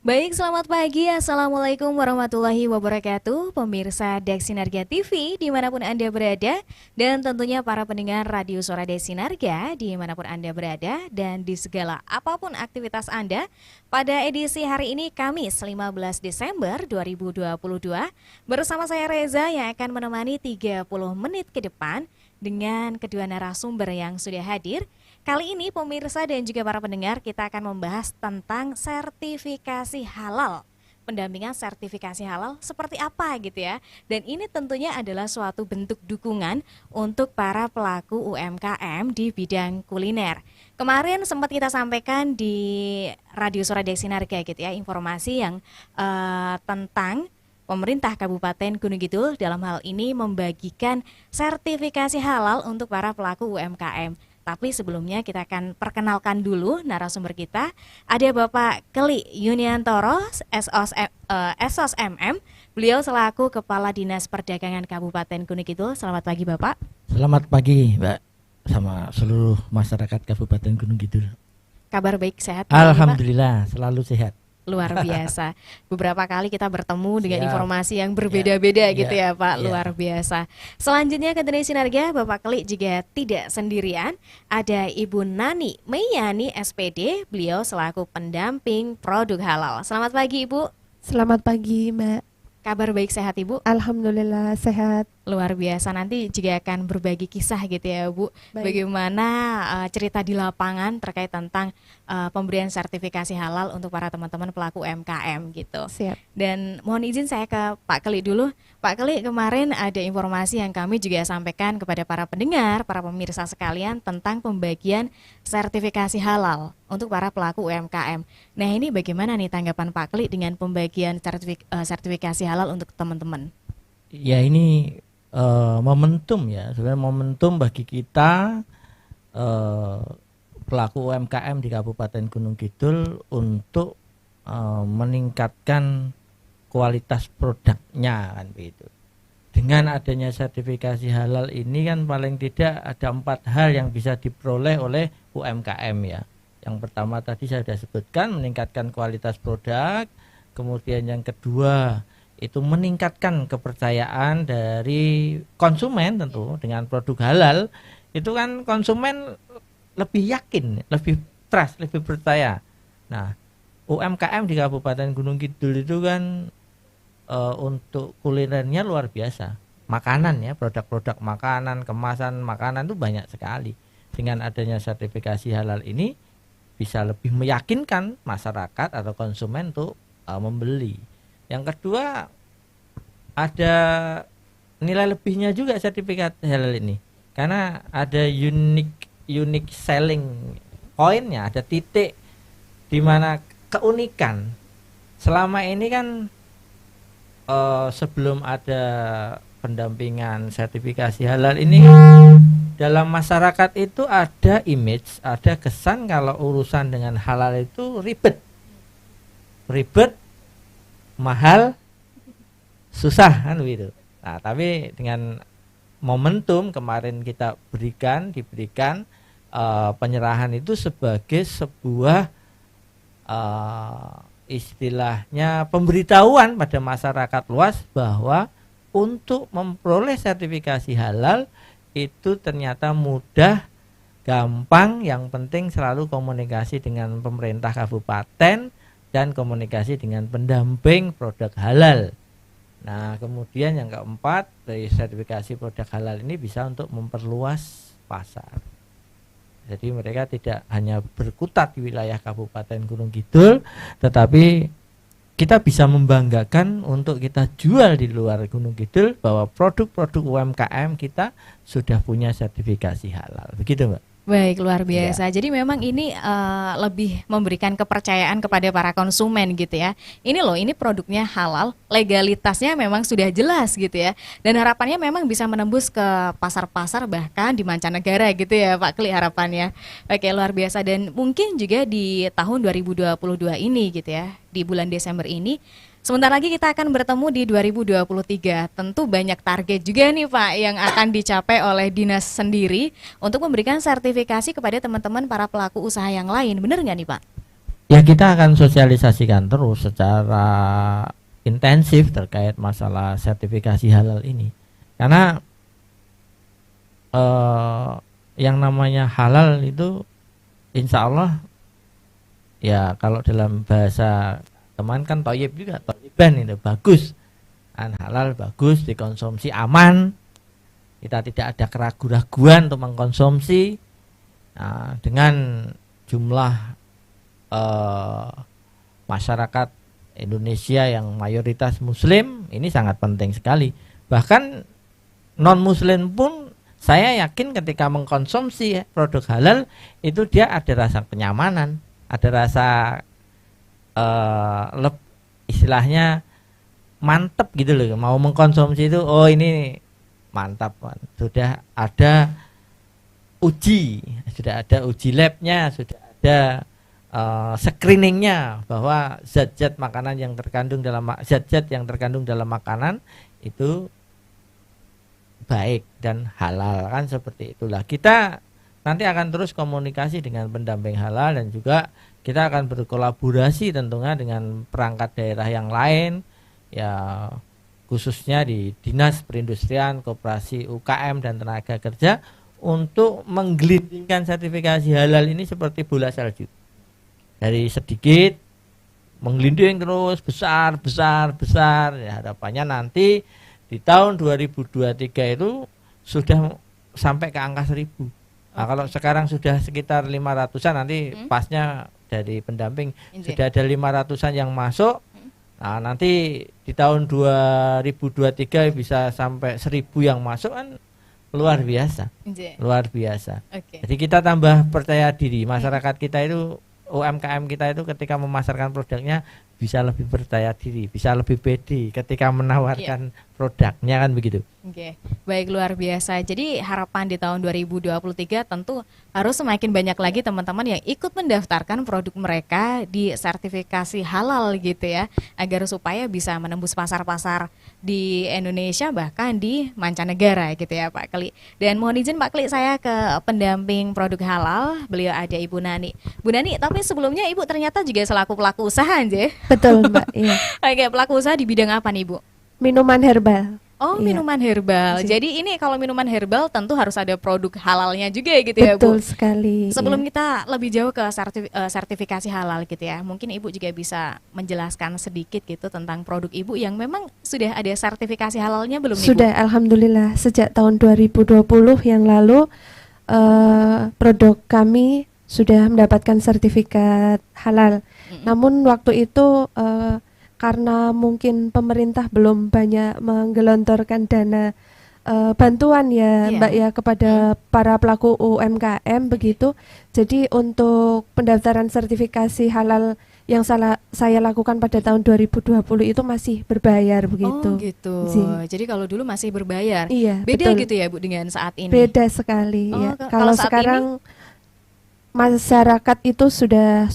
Baik, selamat pagi. Assalamualaikum warahmatullahi wabarakatuh. Pemirsa Dek Sinarga TV dimanapun Anda berada. Dan tentunya para pendengar Radio Suara Dek Sinarga dimanapun Anda berada. Dan di segala apapun aktivitas Anda. Pada edisi hari ini Kamis 15 Desember 2022. Bersama saya Reza yang akan menemani 30 menit ke depan. Dengan kedua narasumber yang sudah hadir. Kali ini pemirsa dan juga para pendengar kita akan membahas tentang sertifikasi halal. Pendampingan sertifikasi halal seperti apa gitu ya. Dan ini tentunya adalah suatu bentuk dukungan untuk para pelaku UMKM di bidang kuliner. Kemarin sempat kita sampaikan di Radio Suara Dek Sinarga gitu ya, informasi yang tentang pemerintah Kabupaten Gunung Kidul dalam hal ini membagikan sertifikasi halal untuk para pelaku UMKM. Tapi sebelumnya kita akan perkenalkan dulu narasumber kita. Ada Bapak Keli Yuniantoro, SOS MM. Beliau selaku Kepala Dinas Perdagangan Kabupaten Gunung Kidul. Selamat pagi Bapak. Selamat pagi Mbak, sama seluruh masyarakat Kabupaten Gunung Kidul. Kabar baik, sehat? Alhamdulillah, selalu sehat. Luar biasa. Beberapa kali kita bertemu dengan Siap. informasi yang berbeda-beda gitu ya Pak. Ya. Luar biasa. Selanjutnya ke Deni Sinarga, Bapak Keli juga tidak sendirian. Ada Ibu Nani Meyani SPD. Beliau selaku pendamping produk halal. Selamat pagi Ibu. Selamat pagi, Mbak. Kabar baik, sehat Ibu? Alhamdulillah sehat. Luar biasa, nanti juga akan berbagi kisah gitu ya Bu. Baik. Bagaimana cerita di lapangan terkait tentang pemberian sertifikasi halal untuk para teman-teman pelaku UMKM gitu. Siap. Dan mohon izin saya ke Pak Keli dulu. Pak Keli, kemarin ada informasi yang kami juga sampaikan kepada para pendengar, para pemirsa sekalian tentang pembagian sertifikasi halal untuk para pelaku UMKM. Nah ini bagaimana nih tanggapan Pak Keli dengan pembagian sertifikasi halal untuk teman-teman? Ya ini momentum ya, sebenarnya momentum bagi kita pelaku UMKM di Kabupaten Gunung Kidul untuk meningkatkan kualitas produknya kan begitu. Dengan adanya sertifikasi halal ini kan paling tidak ada 4 hal yang bisa diperoleh oleh UMKM ya. Yang pertama tadi saya sudah sebutkan, meningkatkan kualitas produk. Kemudian yang kedua itu meningkatkan kepercayaan dari konsumen tentu dengan produk halal. Itu kan konsumen lebih yakin, lebih trust, lebih percaya. Nah, UMKM di Kabupaten Gunung Kidul itu kan untuk kulinernya luar biasa. Makanan ya, produk-produk makanan, kemasan makanan itu banyak sekali. Dengan adanya sertifikasi halal ini bisa lebih meyakinkan masyarakat atau konsumen untuk membeli. Yang kedua, ada nilai lebihnya juga sertifikat halal ini. Karena ada unique selling point-nya, ada titik di mana keunikan. Selama ini kan sebelum ada pendampingan sertifikasi halal ini dalam masyarakat itu ada image, ada kesan kalau urusan dengan halal itu ribet, mahal, susah kan begitu. Nah, tapi dengan momentum kemarin kita diberikan penyerahan itu sebagai sebuah istilahnya pemberitahuan pada masyarakat luas bahwa untuk memperoleh sertifikasi halal itu ternyata mudah, gampang, yang penting selalu komunikasi dengan pemerintah kabupaten dan komunikasi dengan pendamping produk halal. Nah, kemudian yang keempat, dari sertifikasi produk halal ini bisa untuk memperluas pasar. Jadi mereka tidak hanya berkutat di wilayah Kabupaten Gunung Kidul, tetapi kita bisa membanggakan untuk kita jual di luar Gunung Kidul bahwa produk-produk UMKM kita sudah punya sertifikasi halal. Begitu, Mbak. Baik, luar biasa. Jadi memang ini lebih memberikan kepercayaan kepada para konsumen gitu ya. Ini loh, ini produknya halal, legalitasnya memang sudah jelas gitu ya. Dan harapannya memang bisa menembus ke pasar-pasar bahkan di mancanegara gitu ya Pak Kli harapannya. Oke, luar biasa. Dan mungkin juga di tahun 2022 ini gitu ya, di bulan Desember ini, sebentar lagi kita akan bertemu di 2023. Tentu banyak target juga nih Pak yang akan dicapai oleh dinas sendiri untuk memberikan sertifikasi kepada teman-teman para pelaku usaha yang lain. Benar nggak nih Pak? ya kita akan sosialisasikan terus secara intensif terkait masalah sertifikasi halal ini. Karena yang namanya halal itu insya Allah ya kalau dalam bahasa teman kan toyib juga, toyiban itu bagus, halal bagus, dikonsumsi aman, kita tidak ada keraguan-raguan untuk mengkonsumsi. Nah, dengan jumlah masyarakat Indonesia yang mayoritas Muslim ini sangat penting sekali. Bahkan non Muslim pun saya yakin ketika mengkonsumsi produk halal itu dia ada rasa kenyamanan, ada rasa istilahnya mantep gitu loh, mau mengkonsumsi itu, oh ini mantap, sudah ada uji labnya, sudah ada screeningnya bahwa zat-zat makanan yang terkandung dalam zat-zat yang terkandung dalam makanan itu baik dan halal, kan seperti itulah. Kita nanti akan terus komunikasi dengan pendamping halal dan juga kita akan berkolaborasi tentunya dengan perangkat daerah yang lain ya, khususnya di Dinas Perindustrian, Koperasi UKM dan Tenaga Kerja untuk menggelindingkan sertifikasi halal ini seperti bola salju. Dari sedikit menggelinding terus besar ya, harapannya nanti di tahun 2023 itu sudah sampai ke angka 1000. Nah, kalau sekarang sudah sekitar 500-an, nanti pasnya dari pendamping sudah ada 500-an yang masuk. Nah, nanti di tahun 2023 bisa sampai 1000 yang masuk, kan luar biasa. Luar biasa. Jadi kita tambah percaya diri, masyarakat kita itu, UMKM kita itu ketika memasarkan produknya bisa lebih percaya diri, bisa lebih pede ketika menawarkan produknya, kan begitu. Oke, baik, luar biasa. Jadi harapan di tahun 2023 tentu harus semakin banyak lagi teman-teman yang ikut mendaftarkan produk mereka di sertifikasi halal gitu ya, agar supaya bisa menembus pasar-pasar di Indonesia bahkan di mancanegara gitu ya Pak Kli. Dan mohon izin Pak Kli, saya ke pendamping produk halal, beliau ada Ibu Nani. Bu Nani, tapi sebelumnya Ibu ternyata juga selaku pelaku usaha aja. Betul Mbak, iya. Oke, pelaku usaha di bidang apa nih Bu? Minuman herbal. Oh, iya. Minuman herbal. Jadi ini kalau minuman herbal tentu harus ada produk halalnya juga gitu ya Bu? Betul sekali. Sebelum iya. kita lebih jauh ke sertifikasi halal gitu ya, mungkin Ibu juga bisa menjelaskan sedikit gitu tentang produk Ibu yang memang sudah ada sertifikasi halalnya belum nih Bu? Sudah, alhamdulillah sejak tahun 2020 yang lalu produk kami sudah mendapatkan sertifikat halal. Namun waktu itu karena mungkin pemerintah belum banyak menggelontorkan dana bantuan ya Mbak ya kepada para pelaku UMKM begitu. Jadi untuk pendaftaran sertifikasi halal yang saya lakukan pada tahun 2020 itu masih berbayar begitu. Oh gitu. Jadi kalau dulu masih berbayar. Iya, beda betul. gitu ya Bu dengan saat ini? Beda sekali ya. Kalau sekarang masyarakat itu sudah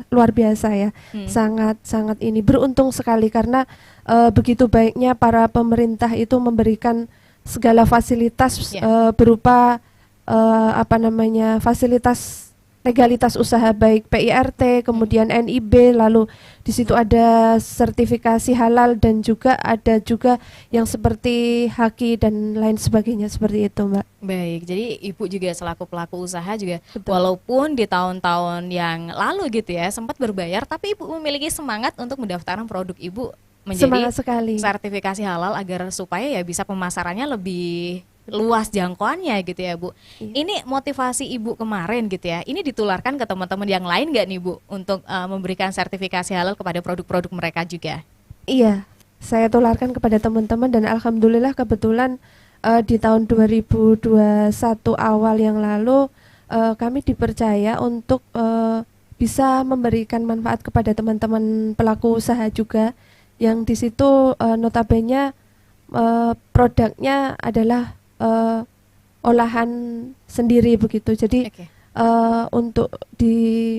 luar biasa ya, sangat ini beruntung sekali karena begitu baiknya para pemerintah itu memberikan segala fasilitas berupa fasilitas legalitas usaha baik PIRT, kemudian NIB, lalu di situ ada sertifikasi halal dan juga ada juga yang seperti Haki dan lain sebagainya seperti itu Mbak. Baik, jadi Ibu juga selaku pelaku usaha juga Betul. walaupun di tahun-tahun yang lalu gitu ya sempat berbayar, tapi Ibu memiliki semangat untuk mendaftarkan produk Ibu menjadi Semangat sekali. sertifikasi halal agar supaya ya bisa pemasarannya lebih luas jangkauannya gitu ya Bu. Ini motivasi Ibu kemarin gitu ya, ini ditularkan ke teman-teman yang lain nggak nih Bu untuk memberikan sertifikasi halal kepada produk-produk mereka juga? Iya, saya tularkan kepada teman-teman dan alhamdulillah kebetulan di tahun 2021 awal yang lalu kami dipercaya untuk bisa memberikan manfaat kepada teman-teman pelaku usaha juga yang di situ notabene produknya adalah olahan sendiri begitu. Jadi untuk di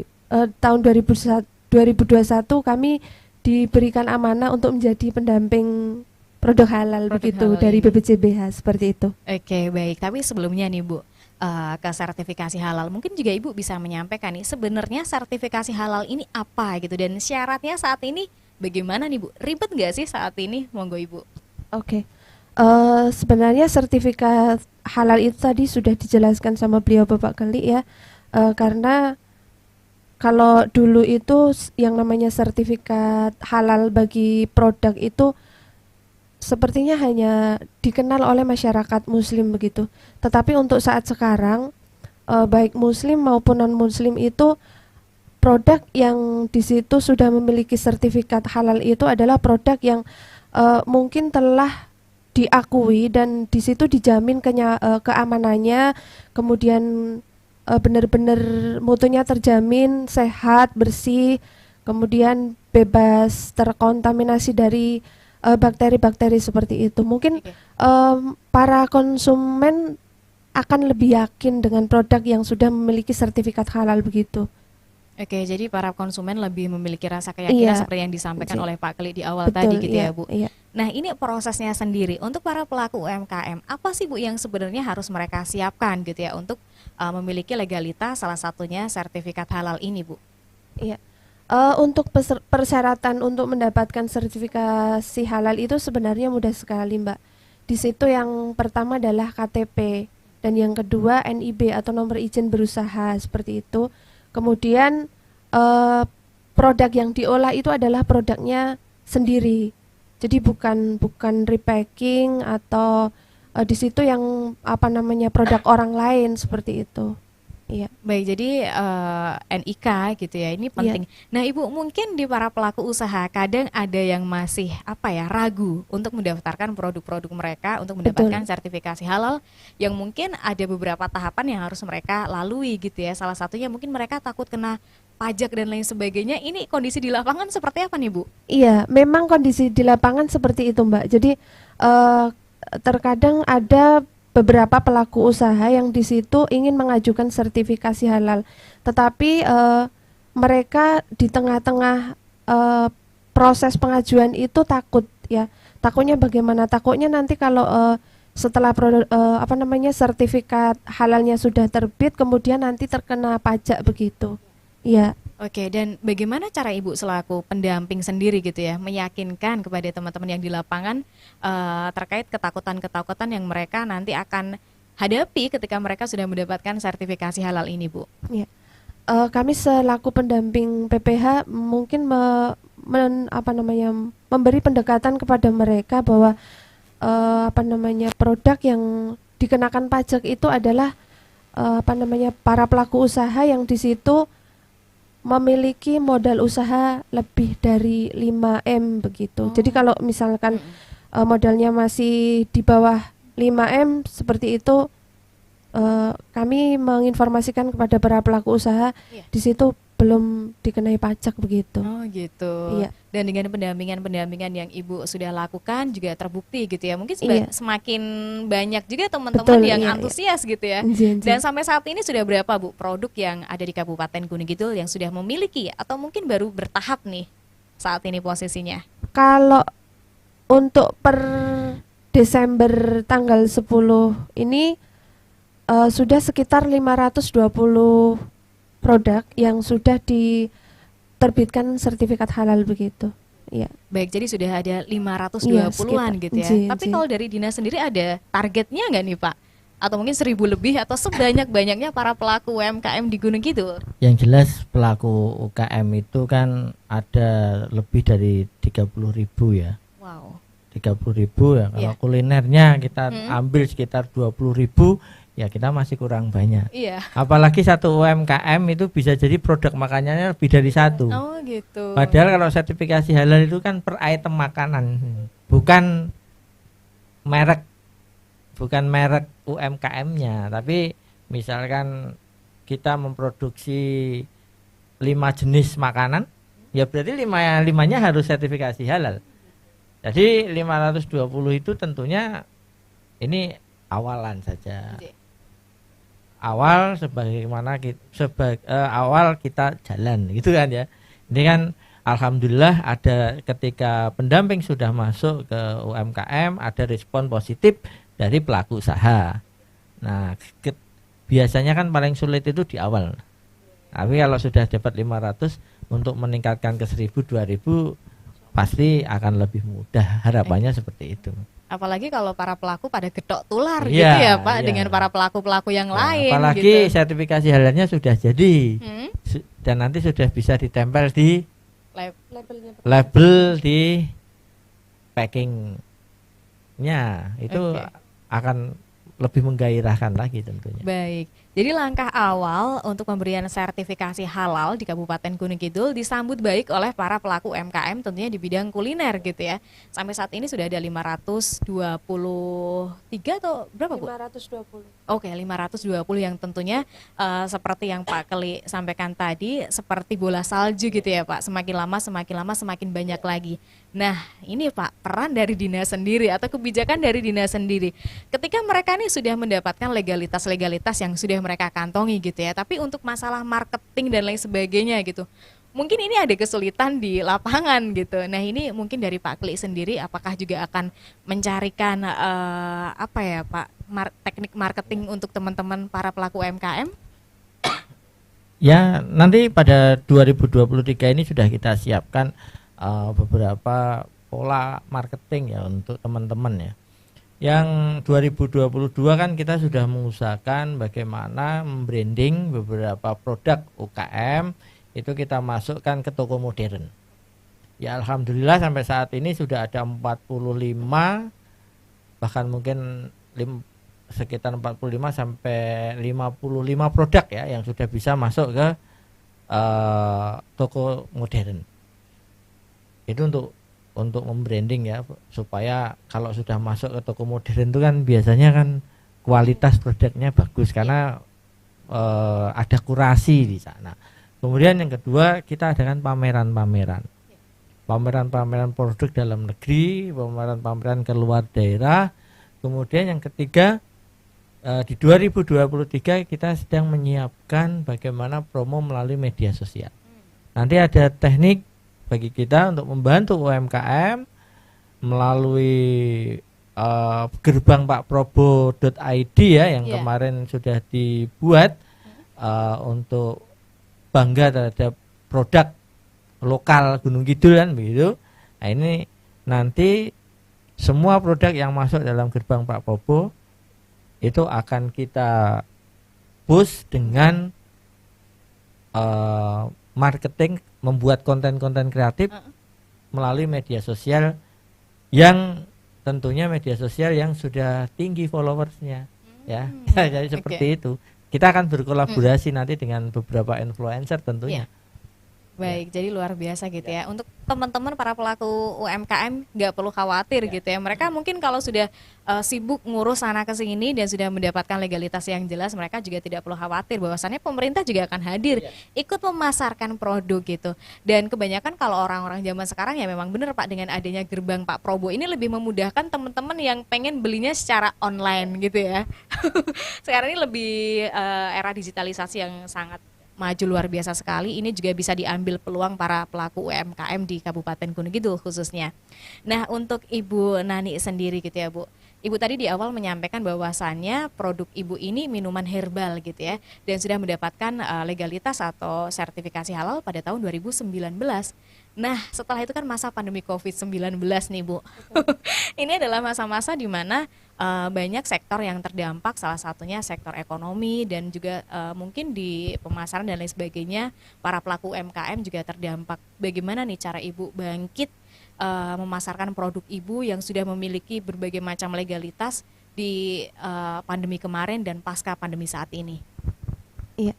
tahun 2021 kami diberikan amanah untuk menjadi pendamping produk halal begitu halal dari BPJBH seperti itu. Oke, baik. Tapi sebelumnya nih Bu, ke sertifikasi halal. Mungkin juga Ibu bisa menyampaikan nih sebenarnya sertifikasi halal ini apa gitu dan syaratnya saat ini bagaimana nih Bu? Ribet nggak sih saat ini? Monggo Ibu. Oke. Sebenarnya sertifikat halal itu tadi sudah dijelaskan sama beliau Bapak Keli ya. Karena kalau dulu itu yang namanya sertifikat halal bagi produk itu sepertinya hanya dikenal oleh masyarakat muslim begitu. Tetapi untuk saat sekarang baik muslim maupun non-muslim itu produk yang di situ sudah memiliki sertifikat halal itu adalah produk yang mungkin telah diakui dan di situ dijamin keamanannya, kemudian benar-benar mutunya terjamin, sehat, bersih, kemudian bebas terkontaminasi dari bakteri-bakteri seperti itu. Mungkin para konsumen akan lebih yakin dengan produk yang sudah memiliki sertifikat halal begitu. Oke, jadi para konsumen lebih memiliki rasa keyakinan seperti yang disampaikan oleh Pak Keli di awal tadi gitu ya Bu. Iya. Nah ini prosesnya sendiri untuk para pelaku UMKM, apa sih Bu yang sebenarnya harus mereka siapkan gitu ya untuk memiliki legalitas salah satunya sertifikat halal ini Bu? Iya. Untuk persyaratan untuk mendapatkan sertifikasi halal itu sebenarnya mudah sekali Mbak. Di situ yang pertama adalah KTP dan yang kedua NIB atau nomor izin berusaha seperti itu. Kemudian produk yang diolah itu adalah produknya sendiri. Jadi bukan repacking atau di situ yang produk orang lain seperti itu. Iya. Baik, jadi NIK gitu ya, ini penting. Nah Ibu, mungkin di para pelaku usaha kadang ada yang masih ragu untuk mendaftarkan produk-produk mereka untuk mendapatkan sertifikasi halal yang mungkin ada beberapa tahapan yang harus mereka lalui gitu ya. Salah satunya mungkin mereka takut kena pajak dan lain sebagainya. Ini kondisi di lapangan seperti apa nih Bu? Iya, memang kondisi di lapangan seperti itu Mbak. Jadi terkadang ada beberapa pelaku usaha yang di situ ingin mengajukan sertifikasi halal, tetapi mereka di tengah-tengah proses pengajuan itu takut ya. Takutnya bagaimana? Takutnya nanti kalau setelah sertifikat halalnya sudah terbit, kemudian nanti terkena pajak begitu. Iya. Oke, dan bagaimana cara Ibu selaku pendamping sendiri gitu ya, meyakinkan kepada teman-teman yang di lapangan terkait ketakutan-ketakutan yang mereka nanti akan hadapi ketika mereka sudah mendapatkan sertifikasi halal ini, Bu? Ya. Kami selaku pendamping PPH mungkin memberi pendekatan kepada mereka bahwa produk yang dikenakan pajak itu adalah para pelaku usaha yang di situ memiliki modal usaha lebih dari 5M begitu. Jadi kalau misalkan modalnya masih di bawah 5M seperti itu, kami menginformasikan kepada para pelaku usaha di situ belum dikenai pajak begitu. Oh gitu. Iya. Dan dengan pendampingan yang Ibu sudah lakukan juga terbukti gitu ya. Mungkin semakin banyak juga teman-teman yang antusias gitu ya. Dan sampai saat ini sudah berapa Bu produk yang ada di Kabupaten Gunung Kidul yang sudah memiliki atau mungkin baru bertahap nih saat ini posisinya? Kalau untuk per Desember tanggal 10 ini sudah sekitar 520 produk yang sudah diterbitkan sertifikat halal begitu. Ya. Baik, jadi sudah ada 520-an gitu ya. Tapi kalau dari Dinas sendiri ada targetnya nggak nih Pak? Atau mungkin 1000 lebih atau sebanyak-banyaknya para pelaku UMKM di Gunung Kidul? Yang jelas pelaku UKM itu kan ada lebih dari 30.000 ya. Wow. 30.000 ya. Kalau kulinernya kita ambil sekitar 20.000, ya kita masih kurang banyak. Iya. Apalagi satu UMKM itu bisa jadi produk makanannya lebih dari satu. Oh gitu. Padahal kalau sertifikasi halal itu kan per item makanan, bukan merek UMKM-nya. Tapi misalkan kita memproduksi 5 jenis makanan, ya berarti limanya harus sertifikasi halal. Jadi 520 itu tentunya ini awalan saja. Awal sebagaimana awal kita jalan gitu kan ya. Ini kan alhamdulillah ada ketika pendamping sudah masuk ke UMKM ada respon positif dari pelaku usaha. Nah, biasanya kan paling sulit itu di awal. Tapi kalau sudah dapat 500 untuk meningkatkan ke 1000, 2000 pasti akan lebih mudah. Harapannya seperti itu. Apalagi kalau para pelaku pada getok tular Iya, gitu ya Pak, iya. dengan para pelaku-pelaku yang lain Apalagi gitu. sertifikasi halalnya sudah jadi. Hmm? Dan nanti sudah bisa ditempel di Labelnya label di packingnya. Itu Oke. akan lebih menggairahkan lagi tentunya. Baik, jadi langkah awal untuk pemberian sertifikasi halal di Kabupaten Gunung Kidul disambut baik oleh para pelaku UMKM tentunya di bidang kuliner gitu ya. Sampai saat ini sudah ada 523 atau berapa Bu? 520. Oke, 520 yang tentunya seperti yang Pak Keli sampaikan tadi, seperti bola salju gitu ya Pak, semakin lama semakin banyak lagi. Nah ini Pak, peran dari dinas sendiri atau kebijakan dari dinas sendiri. Ketika mereka ini sudah mendapatkan legalitas yang sudah mereka kantongi gitu ya, tapi untuk masalah marketing dan lain sebagainya gitu, mungkin ini ada kesulitan di lapangan gitu. Nah ini mungkin dari Pak Kli sendiri, apakah juga akan mencarikan apa ya Pak, teknik marketing untuk teman-teman para pelaku UMKM? Ya, nanti pada 2023 ini sudah kita siapkan beberapa pola marketing ya untuk teman-teman ya. Yang 2022 kan kita sudah mengusahakan bagaimana membranding beberapa produk UKM itu kita masukkan ke toko modern. Ya alhamdulillah sampai saat ini sudah ada 45 bahkan mungkin sekitar 45 sampai 55 produk ya yang sudah bisa masuk ke toko modern. Itu untuk membranding ya supaya kalau sudah masuk ke toko modern itu kan biasanya kan kualitas produknya bagus karena ada kurasi di sana. Kemudian yang kedua kita adakan pameran-pameran produk dalam negeri, pameran-pameran ke luar daerah. Kemudian yang ketiga di 2023 kita sedang menyiapkan bagaimana promo melalui media sosial. Nanti ada teknik bagi kita untuk membantu UMKM melalui gerbang pakprobo.id ya yang kemarin sudah dibuat untuk bangga terhadap produk lokal Gunung Kidul kan begitu. Nah ini nanti semua produk yang masuk dalam gerbang Pak Probo itu akan kita push dengan marketing, membuat konten-konten kreatif melalui media sosial yang tentunya media sosial yang sudah tinggi followersnya ya. Jadi seperti itu kita akan berkolaborasi nanti dengan beberapa influencer tentunya. Baik, jadi luar biasa gitu ya. Untuk teman-teman para pelaku UMKM nggak perlu khawatir gitu ya. Mereka mungkin kalau sudah sibuk ngurus sana ke sini dan sudah mendapatkan legalitas yang jelas, mereka juga tidak perlu khawatir bahwasannya pemerintah juga akan hadir ikut memasarkan produk gitu. Dan kebanyakan kalau orang-orang zaman sekarang ya memang benar Pak, dengan adanya gerbang Pak Probo ini lebih memudahkan teman-teman yang pengen belinya secara online gitu ya. Sekarang ini lebih era digitalisasi yang sangat maju luar biasa sekali. Ini juga bisa diambil peluang para pelaku UMKM di Kabupaten Gunung Kidul khususnya. Nah untuk Ibu Nani sendiri gitu ya Bu, Ibu tadi di awal menyampaikan bahwasannya produk Ibu ini minuman herbal gitu ya, dan sudah mendapatkan legalitas atau sertifikasi halal pada tahun 2019. Nah setelah itu kan masa pandemi COVID-19 nih Bu. Ini adalah masa-masa di mana banyak sektor yang terdampak, salah satunya sektor ekonomi dan juga mungkin di pemasaran dan lain sebagainya. Para pelaku UMKM juga terdampak. Bagaimana nih cara Ibu bangkit memasarkan produk Ibu yang sudah memiliki berbagai macam legalitas di pandemi kemarin dan pasca pandemi saat ini? Iya,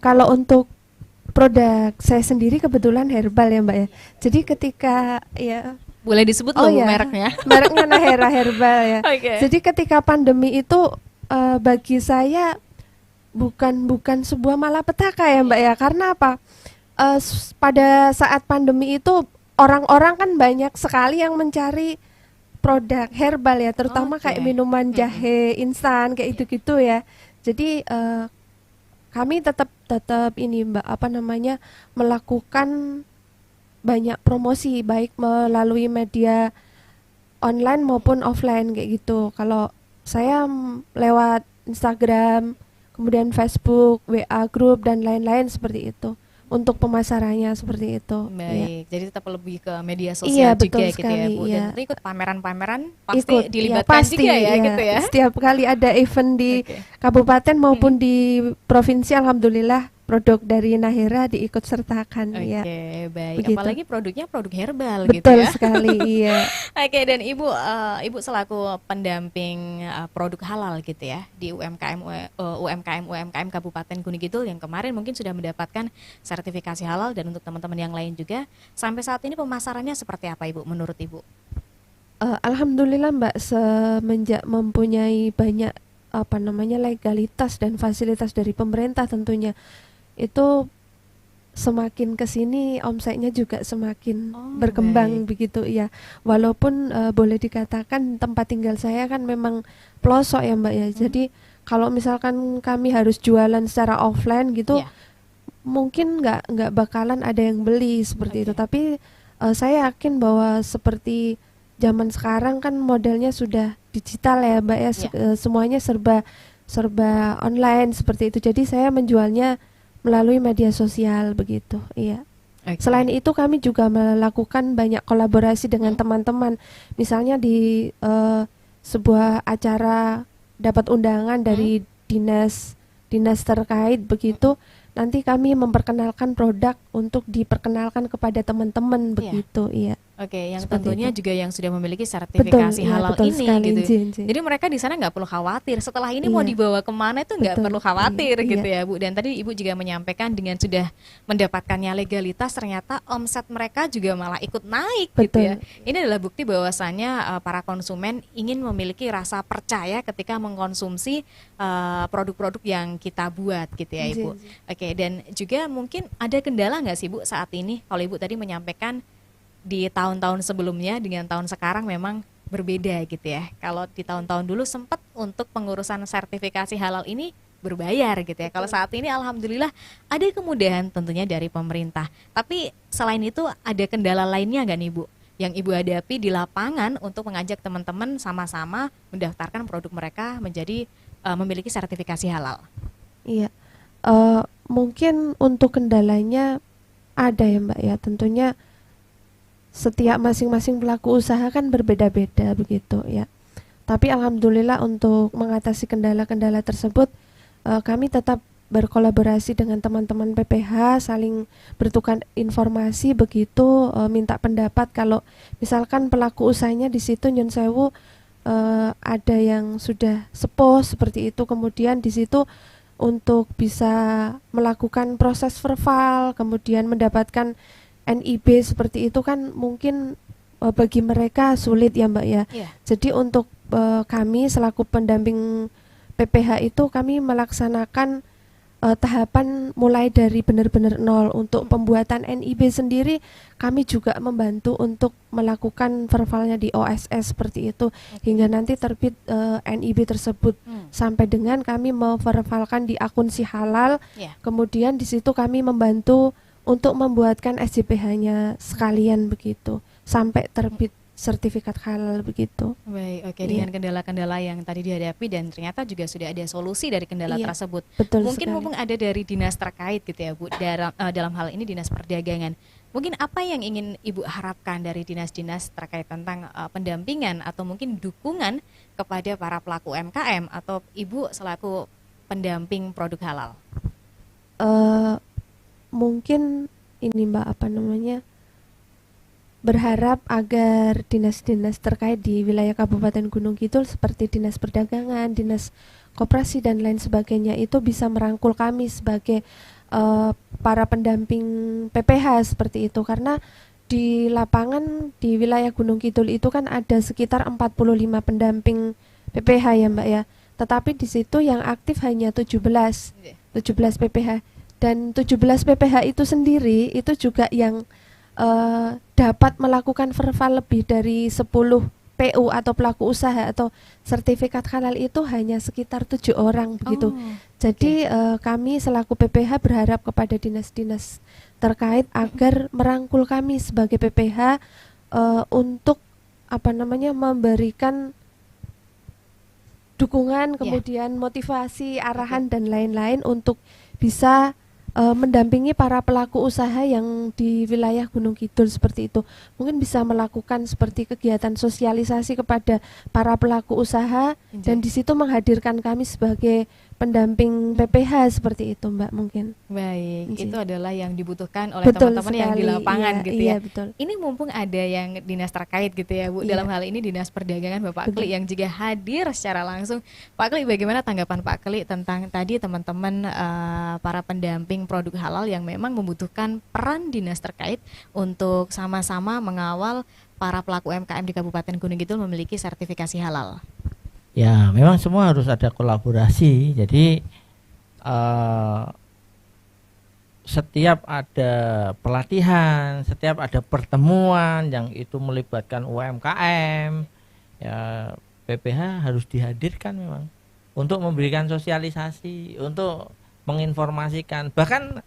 kalau untuk produk saya sendiri kebetulan herbal ya Mbak ya. Jadi ketika ya boleh disebut loh mereknya. Mereknya Nahera Herbal ya. Okay. Jadi ketika pandemi itu bagi saya bukan sebuah malapetaka ya Mbak ya. Karena apa? Pada saat pandemi itu orang-orang kan banyak sekali yang mencari produk herbal ya, terutama kayak minuman jahe instan kayak gitu-gitu ya. Jadi kami tetap ini Mbak melakukan banyak promosi baik melalui media online maupun offline kayak gitu. Kalau saya lewat Instagram, kemudian Facebook, WA group dan lain-lain seperti itu. Untuk pemasarannya seperti itu. Baik, jadi tetap lebih ke media Iya, sosial betul juga gitu ya sekali. Bu. Iya. Dan tentu ikut pameran-pameran pasti Ikut, iya, dilibatkan pasti, juga ya iya. gitu ya. Setiap kali ada event di Oke. kabupaten maupun di provinsi, alhamdulillah produk dari Nahera diikut sertakan. Oke, Ya, baik. begitu. Apalagi produknya produk herbal gitu Betul ya. sekali, iya. Oke, dan Ibu selaku pendamping produk halal gitu ya di UMKM Kabupaten Gunung Kidul yang kemarin mungkin sudah mendapatkan sertifikasi halal, dan untuk teman-teman yang lain juga, sampai saat ini pemasarannya seperti apa Ibu menurut Ibu? Alhamdulillah Mbak, semenjak mempunyai banyak legalitas dan fasilitas dari pemerintah tentunya, itu semakin kesini omsetnya juga semakin Oh, berkembang baik. begitu ya. Walaupun boleh dikatakan tempat tinggal saya kan memang pelosok ya Mbak ya. Jadi kalau misalkan kami harus jualan secara offline gitu, Ya. mungkin nggak bakalan ada yang beli seperti itu. Oke. Tapi saya yakin bahwa seperti zaman sekarang kan modelnya sudah digital ya Mbak ya. Ya. Semuanya serba online seperti itu. Jadi saya menjualnya melalui media sosial begitu. Iya. Oke. Selain itu kami juga melakukan banyak kolaborasi dengan teman-teman. Misalnya di sebuah acara dapat undangan dari dinas terkait begitu, nanti kami memperkenalkan produk untuk diperkenalkan kepada teman-teman Iya. begitu. Iya. Oke, yang Seperti tentunya itu. juga yang sudah memiliki Betul, sertifikasi iya, halal betul ini sekali, gitu. Jin. Jadi mereka di sana nggak perlu khawatir. Setelah ini mau Iya. dibawa kemana itu nggak Betul, perlu khawatir iya, gitu iya. ya Bu. Dan tadi Ibu juga menyampaikan dengan sudah mendapatkannya legalitas, ternyata omset mereka juga malah ikut naik gitu ya. Betul. Ini adalah bukti bahwasannya para konsumen ingin memiliki rasa percaya ketika mengkonsumsi produk-produk yang kita buat gitu ya Ibu. Jin. Oke, dan juga mungkin ada kendala nggak sih Bu saat ini? Kalau Ibu tadi menyampaikan di tahun-tahun sebelumnya dengan tahun sekarang memang berbeda gitu ya. Kalau di tahun-tahun dulu sempat untuk pengurusan sertifikasi halal ini berbayar gitu ya. Kalau saat ini alhamdulillah ada kemudahan tentunya dari pemerintah. Tapi selain itu ada kendala lainnya nggak nih Bu? Yang Ibu hadapi di lapangan untuk mengajak teman-teman sama-sama mendaftarkan produk mereka menjadi memiliki sertifikasi halal. Iya. Mungkin untuk kendalanya ada ya Mbak ya. Tentunya setiap masing-masing pelaku usaha kan berbeda-beda begitu ya. Tapi alhamdulillah untuk mengatasi kendala-kendala tersebut, kami tetap berkolaborasi dengan teman-teman PPH, saling bertukar informasi begitu, minta pendapat kalau misalkan pelaku usahanya di situ nyun sewu ada yang sudah sepuh seperti itu, kemudian di situ untuk bisa melakukan proses verbal, kemudian mendapatkan NIB seperti itu kan mungkin bagi mereka sulit ya Mbak ya. Iya. Jadi untuk kami selaku pendamping PPH itu kami melaksanakan tahapan mulai dari benar-benar nol. Untuk pembuatan NIB sendiri kami juga membantu untuk melakukan verbalnya di OSS seperti itu hingga nanti terbit NIB tersebut sampai dengan kami memverbalkan di akun si halal. Iya. Kemudian di situ kami membantu untuk membuatkan SJPH-nya sekalian begitu sampai terbit sertifikat halal begitu. Baik, oke. Iya. Dengan kendala-kendala yang tadi dihadapi dan ternyata juga sudah ada solusi dari kendala Iya, tersebut. betul Mungkin sekali. mumpung ada dari dinas terkait gitu ya Bu, dalam hal ini Dinas Perdagangan. Mungkin apa yang ingin Ibu harapkan dari dinas-dinas terkait tentang pendampingan atau mungkin dukungan kepada para pelaku UMKM atau Ibu selaku pendamping produk halal? Mungkin ini Mbak berharap agar dinas-dinas terkait di wilayah Kabupaten Gunung Kidul seperti Dinas Perdagangan, Dinas Koperasi dan lain sebagainya itu bisa merangkul kami sebagai para pendamping PPH seperti itu, karena di lapangan di wilayah Gunung Kidul itu kan ada sekitar 45 pendamping PPH ya Mbak ya. Tetapi di situ yang aktif hanya 17 PPH, dan 17 PPH itu sendiri itu juga yang dapat melakukan verbal lebih dari 10 PU atau pelaku usaha atau sertifikat halal itu hanya sekitar 7 orang begitu. Jadi kami selaku PPH berharap kepada dinas-dinas terkait agar merangkul kami sebagai PPH untuk memberikan dukungan, kemudian motivasi, arahan dan lain-lain untuk bisa mendampingi para pelaku usaha yang di wilayah Gunung Kidul seperti itu. Mungkin bisa melakukan seperti kegiatan sosialisasi kepada para pelaku usaha dan di situ menghadirkan kami sebagai pendamping PPH seperti itu, Mbak, mungkin. Baik, Nji. itu adalah yang dibutuhkan oleh Betul teman-teman yang di sekali, lapangan iya, gitu iya, ya. betul. Ini mumpung ada yang dinas terkait gitu ya Bu, Iya. dalam hal ini Dinas Perdagangan Bapak Betul. Kli yang juga hadir secara langsung. Pak Kli, bagaimana tanggapan Pak Kli tentang tadi teman-teman para pendamping produk halal yang memang membutuhkan peran dinas terkait untuk sama-sama mengawal para pelaku UMKM di Kabupaten Gunung Kidul memiliki sertifikasi halal? Ya, memang semua harus ada kolaborasi. Jadi setiap ada pelatihan, setiap ada pertemuan yang itu melibatkan UMKM, ya PPH harus dihadirkan memang untuk memberikan sosialisasi, untuk menginformasikan, bahkan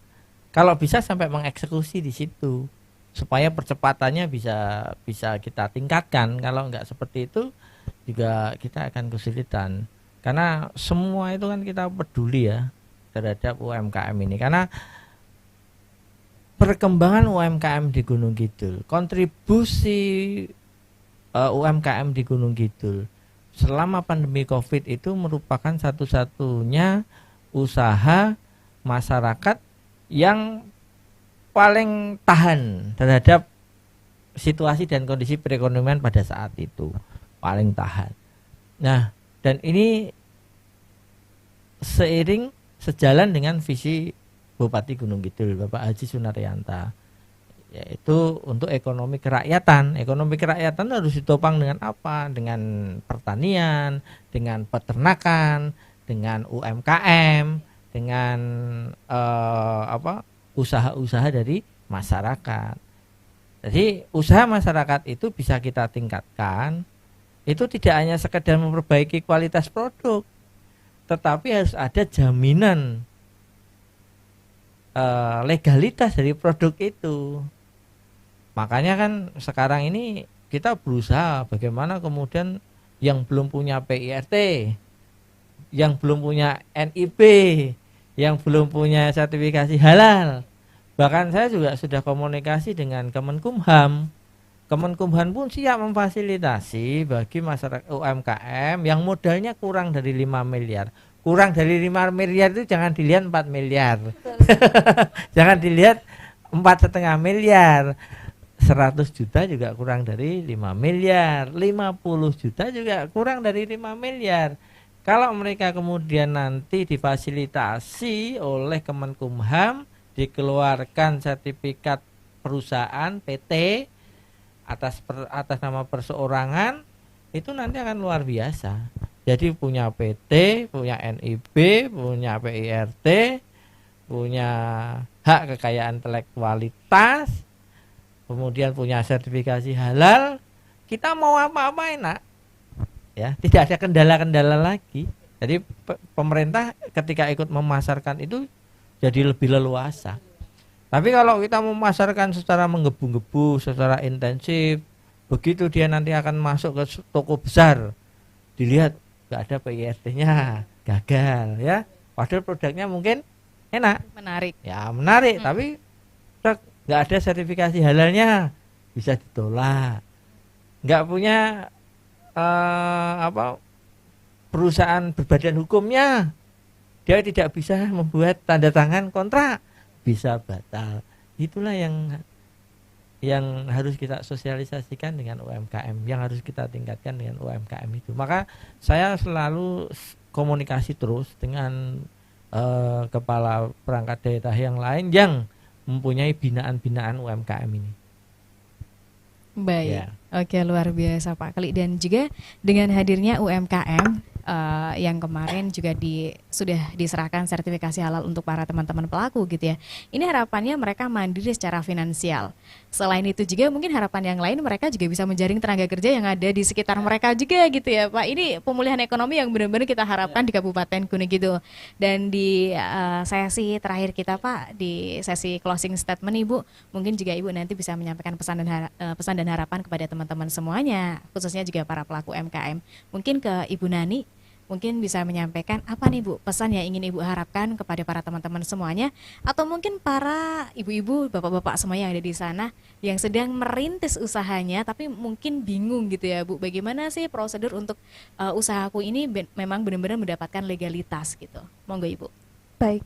kalau bisa sampai mengeksekusi di situ supaya percepatannya bisa kita tingkatkan. Kalau enggak seperti itu juga kita akan kesulitan, karena semua itu kan kita peduli ya terhadap UMKM ini, karena perkembangan UMKM di Gunung Kidul, kontribusi UMKM di Gunung Kidul selama pandemi COVID itu merupakan satu-satunya usaha masyarakat yang paling tahan terhadap situasi dan kondisi perekonomian pada saat itu, paling tahan. Nah, dan ini sejalan dengan visi Bupati Gunung Kidul Bapak Haji Sunaryanto, yaitu untuk ekonomi kerakyatan. Ekonomi kerakyatan harus ditopang dengan apa? Dengan pertanian, dengan peternakan, dengan UMKM, dengan usaha-usaha dari masyarakat. Jadi usaha masyarakat itu bisa kita tingkatkan. Itu tidak hanya sekedar memperbaiki kualitas produk, tetapi harus ada jaminan legalitas dari produk itu. Makanya kan sekarang ini kita berusaha bagaimana kemudian yang belum punya PIRT, yang belum punya NIB, yang belum punya sertifikasi halal. Bahkan saya juga sudah komunikasi dengan Kemenkumham. Kemenkumham pun siap memfasilitasi bagi masyarakat UMKM yang modalnya kurang dari 5 miliar. Kurang dari 5 miliar itu jangan dilihat 4 miliar. Jangan dilihat 4,5 miliar. 100 juta juga kurang dari 5 miliar. 50 juta juga kurang dari 5 miliar. Kalau mereka kemudian nanti difasilitasi oleh Kemenkumham, dikeluarkan sertifikat perusahaan PT atas nama perseorangan, itu nanti akan luar biasa. Jadi punya PT, punya NIB, punya PIRT, punya hak kekayaan intelektualitas, kemudian punya sertifikasi halal, kita mau apa-apa enak. Ya, tidak ada kendala-kendala lagi. Jadi pemerintah ketika ikut memasarkan itu jadi lebih leluasa. Tapi kalau kita memasarkan secara menggebu-gebu, secara intensif, begitu dia nanti akan masuk ke toko besar, dilihat nggak ada PIRT-nya, gagal ya. Padahal produknya mungkin enak, menarik. Ya menarik, tapi nggak ada sertifikasi halalnya, bisa ditolak. Nggak punya perusahaan berbadan hukumnya, dia tidak bisa membuat tanda tangan kontrak, bisa batal. Itulah yang harus kita sosialisasikan dengan UMKM, yang harus kita tingkatkan dengan UMKM itu. Maka saya selalu komunikasi terus dengan kepala perangkat daerah yang lain yang mempunyai binaan-binaan UMKM ini. Baik, Ya. Oke, luar biasa Pak Kli. Dan juga dengan hadirnya UMKM yang kemarin juga sudah diserahkan sertifikasi halal untuk para teman-teman pelaku gitu ya. Ini harapannya mereka mandiri secara finansial. Selain itu juga mungkin harapan yang lain, mereka juga bisa menjaring tenaga kerja yang ada di sekitar mereka juga gitu ya Pak. Ini pemulihan ekonomi yang benar-benar kita harapkan di Kabupaten Gunung Kidul. Dan di sesi terakhir kita Pak, di sesi closing statement Ibu, mungkin juga Ibu nanti bisa menyampaikan pesan dan harapan kepada teman-teman semuanya, khususnya juga para pelaku UMKM. Mungkin ke Ibu Nani, mungkin bisa menyampaikan apa nih Bu pesan yang ingin Ibu harapkan kepada para teman-teman semuanya, atau mungkin para ibu-ibu, bapak-bapak semua yang ada di sana yang sedang merintis usahanya tapi mungkin bingung gitu ya Bu, bagaimana sih prosedur untuk usahaku ini memang benar-benar mendapatkan legalitas gitu. Monggo Ibu. Baik,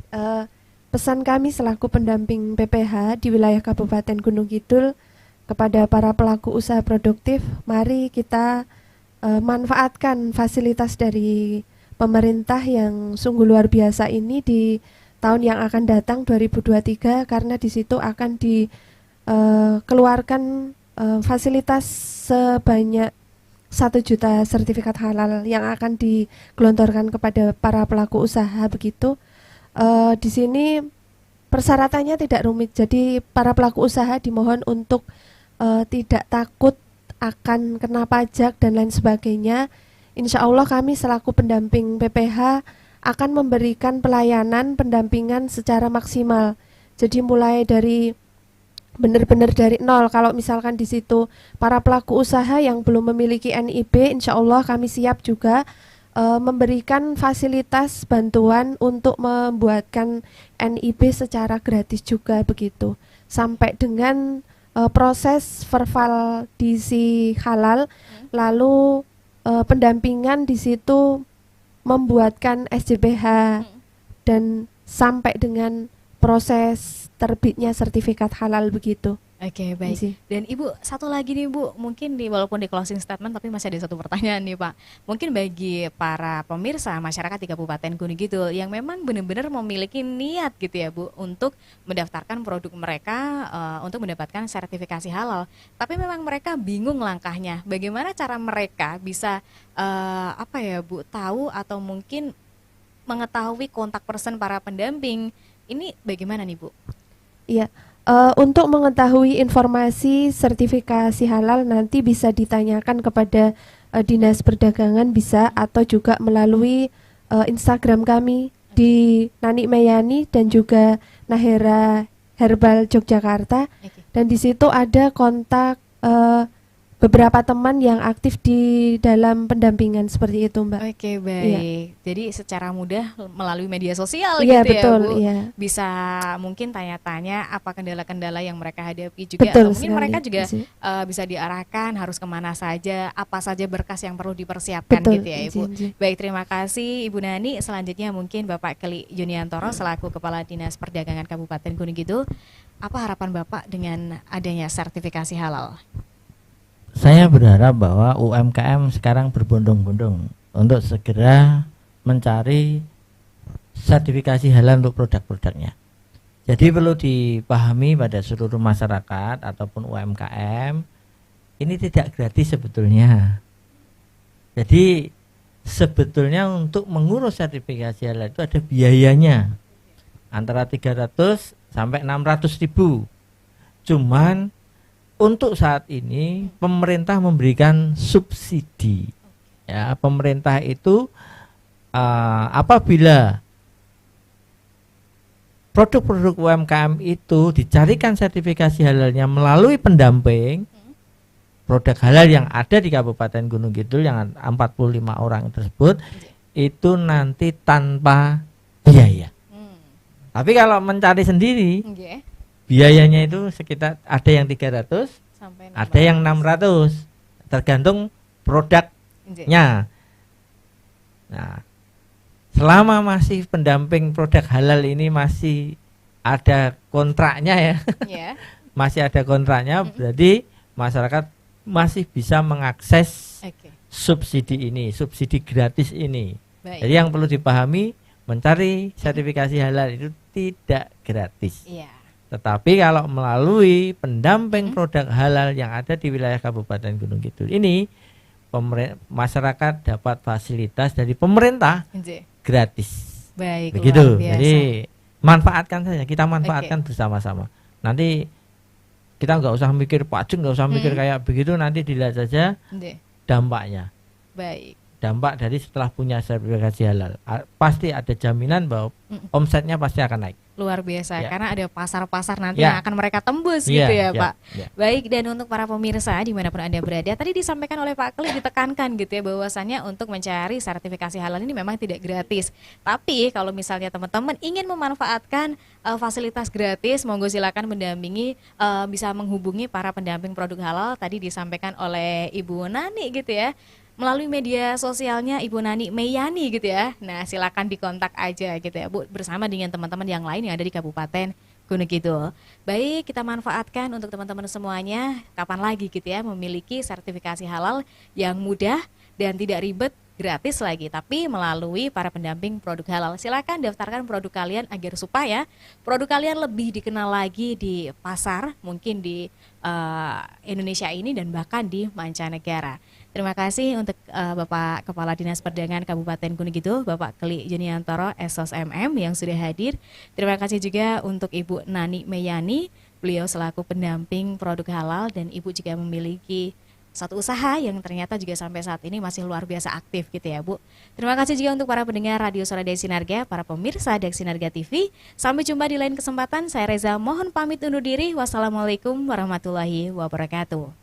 pesan kami selaku pendamping PPH di wilayah Kabupaten Gunung Kidul kepada para pelaku usaha produktif, mari kita manfaatkan fasilitas dari pemerintah yang sungguh luar biasa ini di tahun yang akan datang 2023, karena di situ akan dikeluarkan fasilitas sebanyak 1 juta sertifikat halal yang akan digelontorkan kepada para pelaku usaha begitu. Di sini persyaratannya tidak rumit, jadi para pelaku usaha dimohon untuk tidak takut akan kena pajak dan lain sebagainya. Insya Allah kami selaku pendamping PPH akan memberikan pelayanan pendampingan secara maksimal. Jadi mulai dari benar-benar dari nol. Kalau misalkan di situ para pelaku usaha yang belum memiliki NIB, insya Allah kami siap juga memberikan fasilitas bantuan untuk membuatkan NIB secara gratis juga begitu. Sampai dengan proses vervalidasi halal, lalu pendampingan di situ membuatkan SJBH dan sampai dengan proses terbitnya sertifikat halal begitu. Oke, baik. Dan Ibu, satu lagi nih Bu, mungkin walaupun di closing statement tapi masih ada satu pertanyaan nih Pak. Mungkin bagi para pemirsa masyarakat di Kabupaten Gunung Kidul yang memang benar-benar memiliki niat gitu ya Bu untuk mendaftarkan produk mereka untuk mendapatkan sertifikasi halal, tapi memang mereka bingung langkahnya. Bagaimana cara mereka bisa apa ya Bu, tahu atau mungkin mengetahui kontak person para pendamping? Ini bagaimana nih Bu? Iya. Untuk mengetahui informasi sertifikasi halal nanti bisa ditanyakan kepada Dinas Perdagangan bisa, atau juga melalui Instagram kami di Nani Mayani dan juga Nahera Herbal Yogyakarta. Dan di situ ada kontak beberapa teman yang aktif di dalam pendampingan seperti itu Mbak. Oke, baik. Iya. Jadi secara mudah melalui media sosial iya, gitu betul, ya Bu. Iya. Bisa mungkin tanya-tanya apa kendala-kendala yang mereka hadapi juga. Betul Atau mungkin sekali. mereka juga bisa diarahkan harus kemana saja, apa saja berkas yang perlu dipersiapkan. Betul, gitu ya Ibu. Baik, terima kasih Ibu Nani. Selanjutnya mungkin Bapak Keli Juniantoro selaku Kepala Dinas Perdagangan Kabupaten Gunung Kidul. Apa harapan Bapak dengan adanya sertifikasi halal? Saya berharap bahwa UMKM sekarang berbondong-bondong untuk segera mencari sertifikasi halal untuk produk-produknya. Jadi perlu dipahami pada seluruh masyarakat ataupun UMKM, ini tidak gratis sebetulnya. Jadi sebetulnya untuk mengurus sertifikasi halal itu ada biayanya antara 300 sampai 600 ribu. Cuman untuk saat ini pemerintah memberikan subsidi. Ya, pemerintah itu apabila produk-produk UMKM itu dicarikan sertifikasi halalnya melalui pendamping, produk halal yang ada di Kabupaten Gunung Kidul yang 45 orang tersebut itu nanti tanpa biaya. Tapi kalau mencari sendiri, biayanya itu sekitar ada yang 300 sampai 600. Ada yang 600, tergantung produknya. Nah, selama masih pendamping produk halal ini masih ada kontraknya ya, masih ada kontraknya, berarti masyarakat masih bisa mengakses subsidi ini, subsidi gratis ini. Jadi yang perlu dipahami, mencari sertifikasi halal itu tidak gratis. Tetapi kalau melalui pendamping produk halal yang ada di wilayah Kabupaten Gunung Kidul ini, masyarakat dapat fasilitas dari pemerintah gratis. Baik, begitu. Jadi manfaatkan saja, kita manfaatkan bersama-sama. Nanti kita nggak usah mikir pajak, nggak usah mikir kayak begitu, nanti dilihat saja dampaknya. Baik. Dampak dari setelah punya sertifikasi halal, pasti ada jaminan bahwa omsetnya pasti akan naik. Luar biasa, Ya. karena ada pasar-pasar nanti Ya. yang akan mereka tembus Iya, gitu ya ya, Pak. ya. Baik, dan untuk para pemirsa dimanapun Anda berada, tadi disampaikan oleh Pak Kli, ditekankan gitu ya bahwasannya untuk mencari sertifikasi halal ini memang tidak gratis. Tapi kalau misalnya teman-teman ingin memanfaatkan fasilitas gratis, monggo silakan mendampingi, bisa menghubungi para pendamping produk halal. Tadi disampaikan oleh Ibu Nani gitu ya, melalui media sosialnya Ibu Nani Meyani gitu ya. Nah, silakan dikontak aja gitu ya Bu, bersama dengan teman-teman yang lain yang ada di Kabupaten Gunung Kidul. Baik, kita manfaatkan untuk teman-teman semuanya, kapan lagi gitu ya memiliki sertifikasi halal yang mudah dan tidak ribet, gratis lagi, tapi melalui para pendamping produk halal. Silakan daftarkan produk kalian agar supaya produk kalian lebih dikenal lagi di pasar, mungkin di Indonesia ini dan bahkan di mancanegara. Terima kasih untuk Bapak Kepala Dinas Perdagangan Kabupaten Gunung Kidul, Bapak Kli Juniantoro SOS MM yang sudah hadir. Terima kasih juga untuk Ibu Nani Meyani, beliau selaku pendamping produk halal dan Ibu juga memiliki satu usaha yang ternyata juga sampai saat ini masih luar biasa aktif gitu ya Bu. Terima kasih juga untuk para pendengar Radio Suara Sinarga, para pemirsa Sinarga TV. Sampai jumpa di lain kesempatan. Saya Reza mohon pamit undur diri. Wassalamualaikum warahmatullahi wabarakatuh.